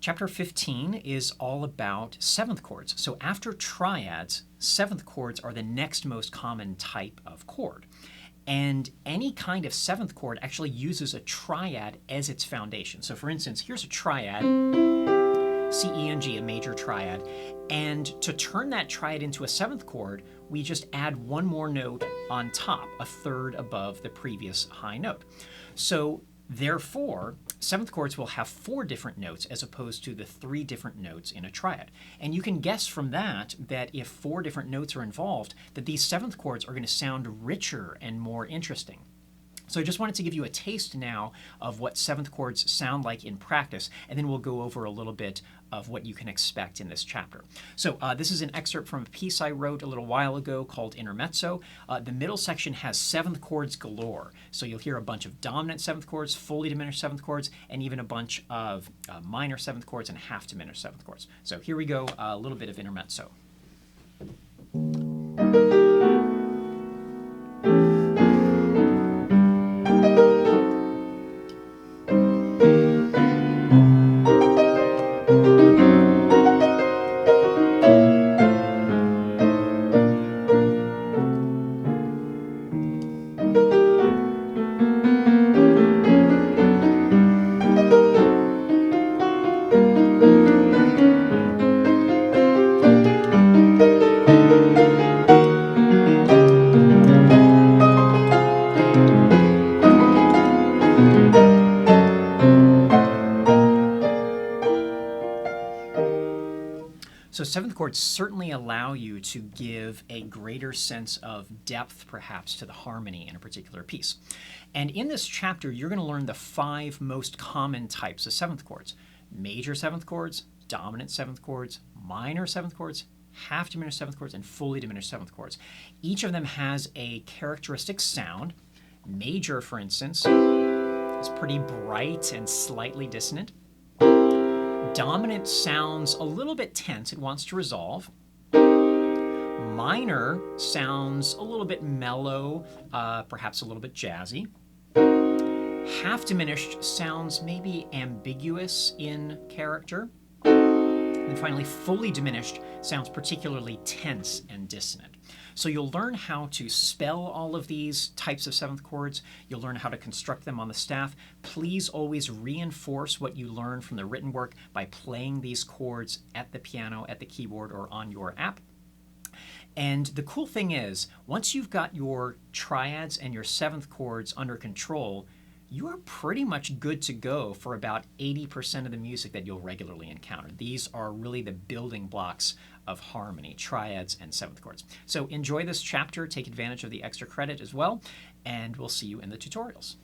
Chapter 15 is all about seventh chords. So after triads, seventh chords are the next most common type of chord. And any kind of seventh chord actually uses a triad as its foundation. So for instance, here's a triad, C, E, and G, a major triad. And to turn that triad into a seventh chord, we just add one more note on top, a third above the previous high note. So therefore, seventh chords will have 4 different notes as opposed to the 3 different notes in a triad. And you can guess from that if 4 different notes are involved, that these seventh chords are going to sound richer and more interesting. So I just wanted to give you a taste now of what seventh chords sound like in practice, and then we'll go over a little bit of what you can expect in this chapter. So this is an excerpt from a piece I wrote a little while ago called Intermezzo. The middle section has seventh chords galore. So you'll hear a bunch of dominant seventh chords, fully diminished seventh chords, and even a bunch of minor seventh chords and half diminished seventh chords. So here we go, a little bit of Intermezzo. So seventh chords certainly allow you to give a greater sense of depth, perhaps, to the harmony in a particular piece. And in this chapter, you're going to learn the 5 most common types of seventh chords: major seventh chords, dominant seventh chords, minor seventh chords, half diminished seventh chords, and fully diminished seventh chords. Each of them has a characteristic sound. Major, for instance, is pretty bright and slightly dissonant. Dominant sounds a little bit tense, it wants to resolve. Minor sounds a little bit mellow, perhaps a little bit jazzy. Half diminished sounds maybe ambiguous in character. And finally, fully diminished sounds particularly tense and dissonant. So you'll learn how to spell all of these types of seventh chords. You'll learn how to construct them on the staff. Please always reinforce what you learn from the written work by playing these chords at the piano, at the keyboard, or on your app. And the cool thing is, once you've got your triads and your seventh chords under control, you are pretty much good to go for about 80% of the music that you'll regularly encounter. These are really the building blocks of harmony, triads and seventh chords. So enjoy this chapter, take advantage of the extra credit as well, and we'll see you in the tutorials.